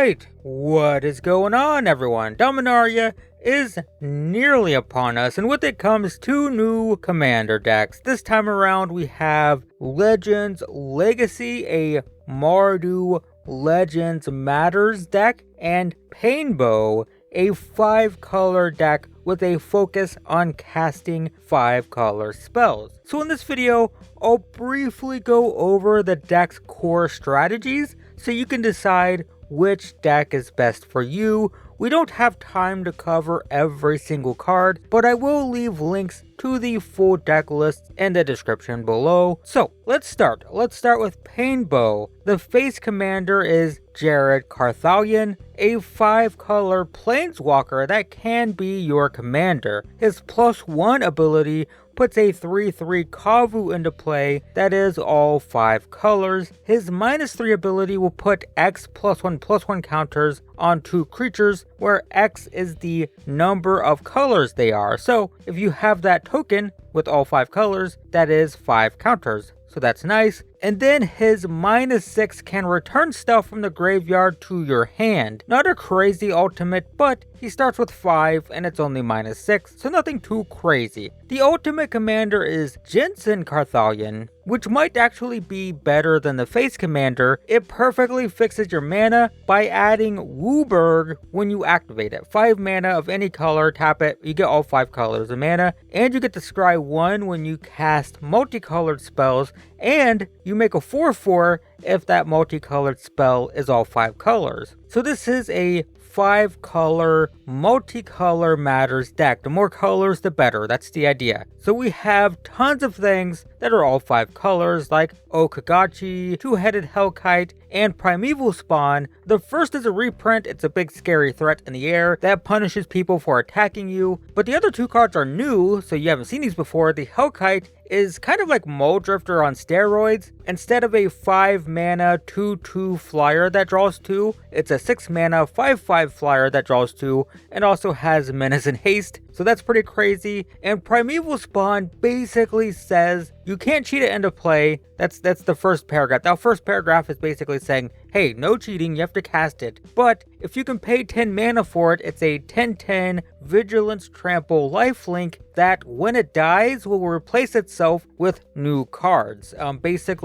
Alright, what is going on everyone? Dominaria is nearly upon us, and with it comes two new commander decks. This time around we have Legeds Legacy, a Mardu Legends Matters deck, and Painbow, a 5-color deck with a focus on casting 5-color spells. So in this video, I'll briefly go over the deck's core strategies so you can decide which deck is best for you. We don't have time to cover every single card, but I will leave links to the full deck list in the description below. So let's start. Let's start with Painbow. The face commander is Jared Carthalion, a 5-color planeswalker that can be your commander. His +1 ability puts a 3/3 Kavu into play that is all 5 colors. His -3 ability will put X +1/+1 counters on 2 creatures, where X is the number of colors they are. So if you have that token with all 5 colors, that is 5 counters. So that's nice. And then his -6 can return stuff from the graveyard to your hand. Not a crazy ultimate, but he starts with 5 and it's only -6, so nothing too crazy. The ultimate commander is Jensen Carthalion, which might actually be better than the face commander. It perfectly fixes your mana by adding Wooburg when you activate it. 5 mana of any color, tap it, you get all 5 colors of mana, and you get to scry 1 when you cast multicolored spells, and you make a 4/4 if that multicolored spell is all 5 colors. So this is a 5-color multicolor-matters deck. The more colors, the better. That's the idea. So we have tons of things that are all 5 colors, like Okagachi, Two-Headed Hellkite, and Primeval Spawn. The first is a reprint. It's a big scary threat in the air that punishes people for attacking you. But the other 2 cards are new, so you haven't seen these before. The Hellkite is kind of like Muldrifter on steroids. Instead of a 5 mana 2/2 flyer that draws 2, it's a 6 mana 5/5 flyer that draws 2 and also has menace and haste. So that's pretty crazy. And Primeval Spawn basically says you can't cheat it into play. That's the first paragraph. That first paragraph is basically saying, hey, no cheating, you have to cast it. But if you can pay 10 mana for it, it's a 10/10 Vigilance Trample lifelink that when it dies will replace itself with new cards.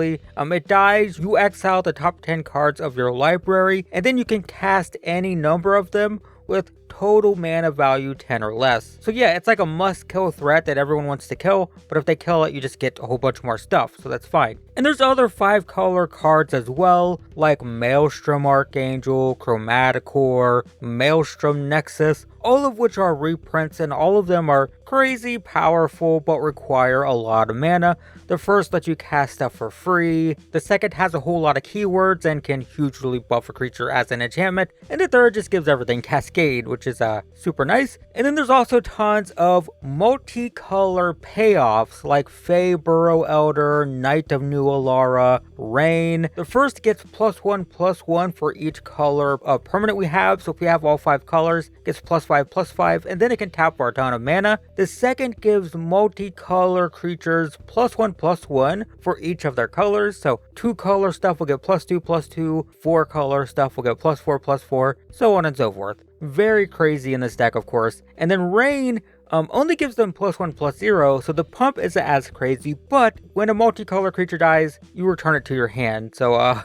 It dies, you exile the top 10 cards of your library, and then you can cast any number of them with total mana value 10 or less. So yeah, it's like a must-kill threat that everyone wants to kill, but if they kill it, you just get a whole bunch more stuff, so that's fine. And there's other 5-color cards as well, like Maelstrom Archangel, Chromaticor, Maelstrom Nexus, all of which are reprints, and all of them are crazy powerful but require a lot of mana. The first lets you cast stuff for free, the second has a whole lot of keywords and can hugely buff a creature as an enchantment, and the third just gives everything Cascade, which is super nice. And then there's also tons of multicolor payoffs like Fey Burrow Elder, Knight of New Alara, Rain. The first gets +1/+1 for each color of permanent we have, so if we have all 5 colors, gets +5/+5, and then it can tap for a ton of mana. The second gives multicolor creatures +1/+1 for each of their colors, so 2-color stuff will get +2/+2, 4-color stuff will get +4/+4, so on and so forth. Very crazy in this deck, of course. And then Rain only gives them +1/+0, so the pump isn't as crazy, but when a multicolor creature dies, you return it to your hand. So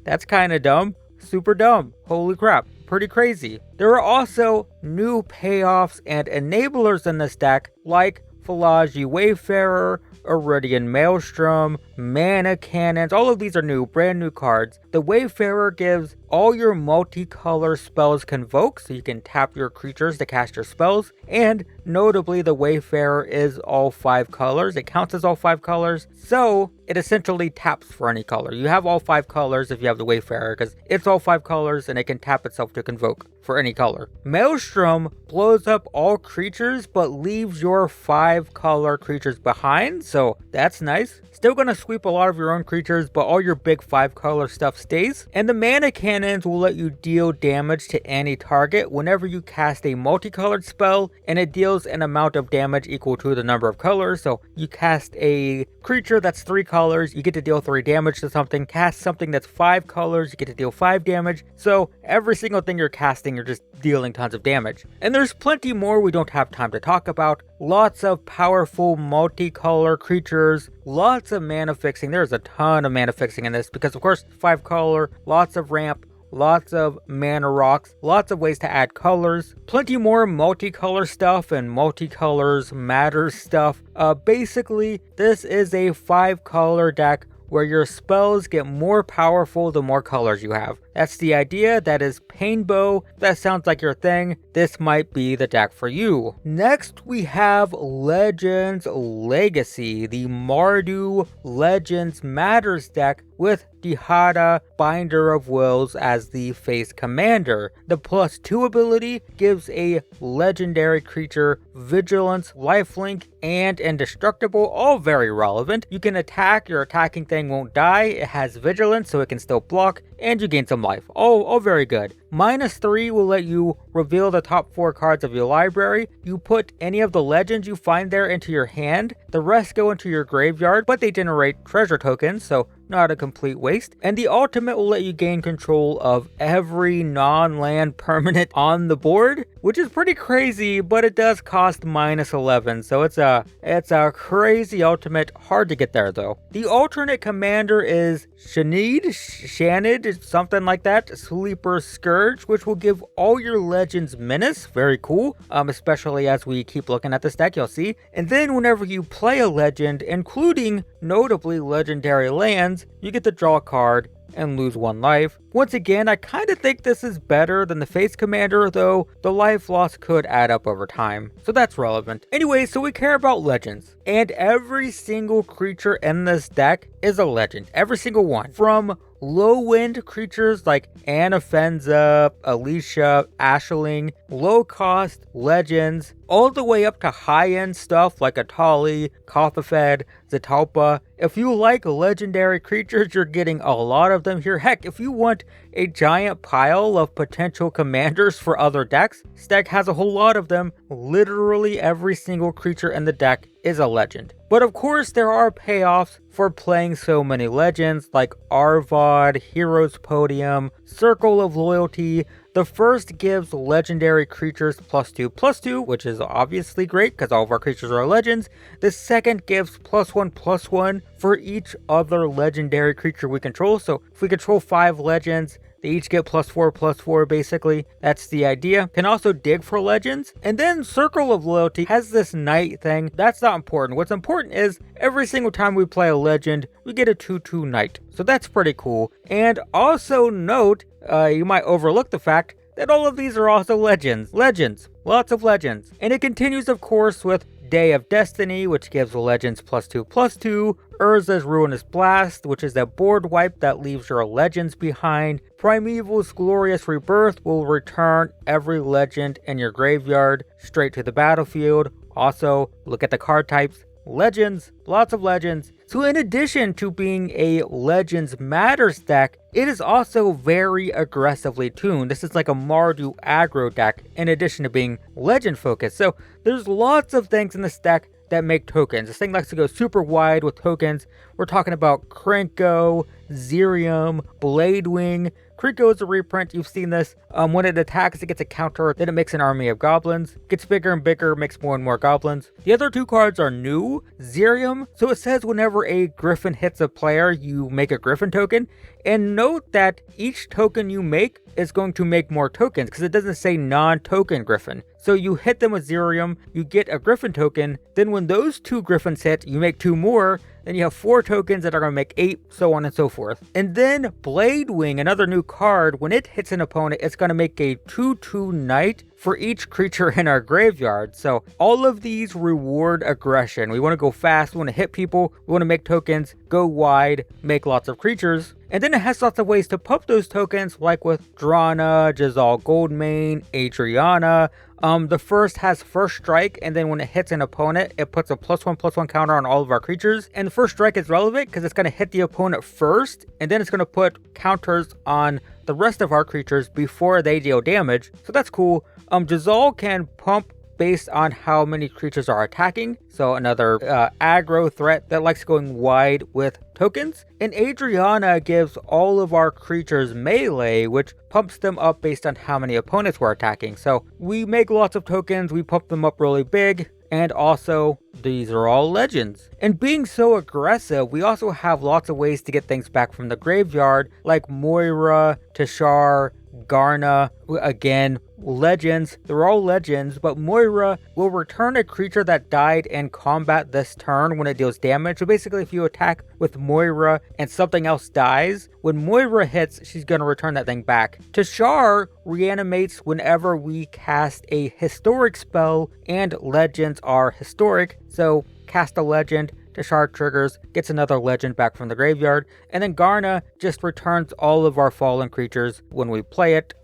that's kind of dumb. Super dumb. Holy crap. Pretty crazy. There are also new payoffs and enablers in this deck, like Phalagi Wayfarer, Iridian Maelstrom, Mana Cannons. All of these are new, brand new cards. The Wayfarer gives all your multicolor spells convoke, so you can tap your creatures to cast your spells. And notably, the Wayfarer is all 5 colors. It counts as all 5 colors, so it essentially taps for any color. You have all 5 colors if you have the Wayfarer, because it's all 5 colors and it can tap itself to convoke for any color. Maelstrom blows up all creatures but leaves your 5-color creatures behind, so that's nice. Still gonna sweep a lot of your own creatures, but all your big 5-color stuff stays. And the Mana Cannons will let you deal damage to any target whenever you cast a multicolored spell, and it deals an amount of damage equal to the number of colors. So you cast a creature that's 3 colors, you get to deal 3 damage to something. Cast something that's 5 colors, you get to deal 5 damage. So every single thing you're casting, you're just dealing tons of damage. And there's plenty more we don't have time to talk about. Lots of powerful multicolor creatures, lots of mana fixing. There's a ton of mana fixing in this because, of course, 5 color, lots of ramp, lots of mana rocks, lots of ways to add colors, plenty more multicolor stuff and multicolors-matters stuff. Basically, this is a 5-color deck where your spells get more powerful the more colors you have. That's the idea. That is Painbow. That sounds like your thing. This might be the deck for you. Next, we have Legends Legacy, the Mardu Legends Matters deck with Dihada, Binder of Wills as the face commander. The +2 ability gives a legendary creature vigilance, lifelink, and indestructible, all very relevant. You can attack, your attacking thing won't die, it has vigilance so it can still block, and you gain some life. All very good. -3 will let you reveal the top 4 cards of your library. You put any of the legends you find there into your hand. The rest go into your graveyard, but they generate treasure tokens, so not a complete waste. And the ultimate will let you gain control of every non-land permanent on the board, which is pretty crazy, but it does cost -11, so it's a crazy ultimate. Hard to get there though. The alternate commander is Shanid, something like that, Sleeper Scourge, which will give all your legends menace. Very cool, especially as we keep looking at this deck, you'll see. And then whenever you play a legend, including notably legendary lands, you get to draw a card and lose 1 life. Once again, I kind of think this is better than the face commander, though the life loss could add up over time, so that's relevant. Anyway, so we care about legends, and every single creature in this deck is a legend. Every single one. From low-end creatures like Anafenza, Alicia, Ashling, low-cost legends, all the way up to high-end stuff like Atali, Kothafed, Zetalpa. If you like legendary creatures, you're getting a lot of them here. Heck, if you want a giant pile of potential commanders for other decks, this deck has a whole lot of them. Literally every single creature in the deck is a legend. But of course, there are payoffs for playing so many legends like Arvad, Heroes Podium, Circle of Loyalty. The first gives legendary creatures +2/+2, which is obviously great because all of our creatures are legends. The second gives +1/+1 for each other legendary creature we control. So if we control 5 legends, they each get +4/+4 basically. That's the idea. Can also dig for legends. And then Circle of Loyalty has this knight thing. That's not important. What's important is every single time we play a legend, we get a 2/2 knight. So that's pretty cool. And also note, you might overlook the fact that all of these are also legends. Legends. Lots of legends. And it continues, of course, with Day of Destiny, which gives legends +2/+2. Urza's Ruinous Blast, which is a board wipe that leaves your legends behind. Primeval's Glorious Rebirth will return every legend in your graveyard straight to the battlefield. Also, look at the card types. Legends, lots of legends. So in addition to being a Legends Matters deck, it is also very aggressively tuned. This is like a Mardu aggro deck in addition to being legend focused. So there's lots of things in this deck that make tokens. This thing likes to go super wide with tokens. We're talking about Krenko, Zerium, Bladewing. Krenko is a reprint, you've seen this. When it attacks, it gets a counter, then it makes an army of goblins. Gets bigger and bigger, makes more and more goblins. The other 2 cards are new. Zerium, so it says whenever a griffin hits a player, you make a griffin token. And note that each token you make is going to make more tokens, because it doesn't say non-token griffin. So you hit them with Zerium, you get a griffin token, then when those 2 griffins hit, you make 2 more, then you have 4 tokens that are going to make 8, so on and so forth. And then Bladewing, another new card, when it hits an opponent, it's going to make a 2/2 knight for each creature in our graveyard. So all of these reward aggression. We want to go fast, we want to hit people, we want to make tokens, go wide, make lots of creatures. And then it has lots of ways to pump those tokens, like with Drana, Jazal Goldmane, Adriana. The first has First Strike, and then when it hits an opponent, it puts a +1/+1 counter on all of our creatures. And the First Strike is relevant because it's going to hit the opponent first, and then it's going to put counters on the rest of our creatures before they deal damage. So that's cool. Jazal can pump based on how many creatures are attacking. So another aggro threat that likes going wide with tokens. And Adriana gives all of our creatures melee, which pumps them up based on how many opponents we're attacking. So we make lots of tokens, we pump them up really big. And also, these are all legends. And being so aggressive, we also have lots of ways to get things back from the graveyard, like Moira, Tashar, Garna, again, legends. They're all legends, but Moira will return a creature that died in combat this turn when it deals damage. So basically, if you attack with Moira and something else dies, when Moira hits, she's going to return that thing back. Tashar reanimates whenever we cast a historic spell, and legends are historic. So cast a legend, Tashar triggers, gets another legend back from the graveyard, and then Garna just returns all of our fallen creatures when we play it,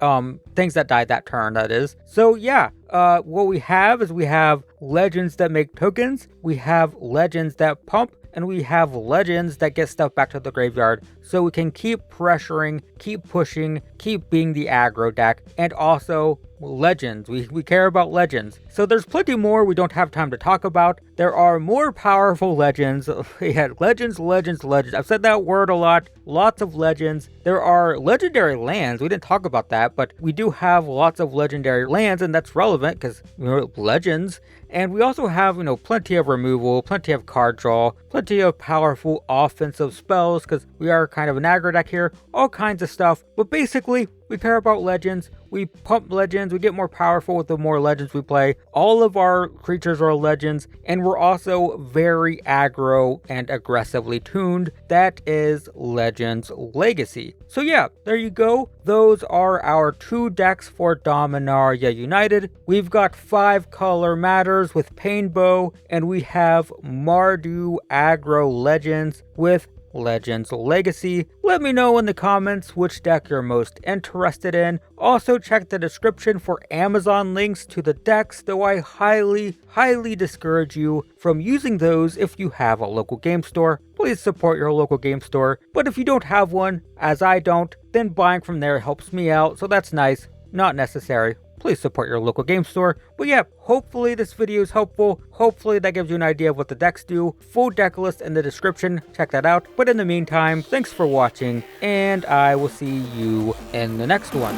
things that died that turn, that is. So yeah, what we have is we have legends that make tokens, we have legends that pump, and we have legends that get stuff back to the graveyard, so we can keep pressuring, keep pushing, keep being the aggro deck, and also legends. We care about legends. So there's plenty more we don't have time to talk about. There are more powerful legends. We had legends. I've said that word a lot. Lots of legends. There are legendary lands. We didn't talk about that, but we do have lots of legendary lands, and that's relevant because legends. And we also have, plenty of removal, plenty of card draw, plenty of powerful offensive spells because we are kind of an aggro deck here, all kinds of stuff. But basically, we care about legends, we pump legends, we get more powerful with the more legends we play. All of our creatures are legends, and we're also very aggro and aggressively tuned. That is Legeds Legacy. So yeah, there you go. Those are our 2 decks for Dominaria United. We've got 5 color matters with Painbow, and we have Mardu aggro legends with Legeds Legacy. Let me know in the comments which deck you're most interested in. Also check the description for Amazon links to the decks, though I highly discourage you from using those if you have a local game store. Please support your local game store, but if you don't have one, as I don't, then buying from there helps me out, so that's nice, not necessary. Please support your local game store. But yeah, hopefully this video is helpful. Hopefully that gives you an idea of what the decks do. Full deck list in the description. Check that out. But in the meantime, thanks for watching, and I will see you in the next one.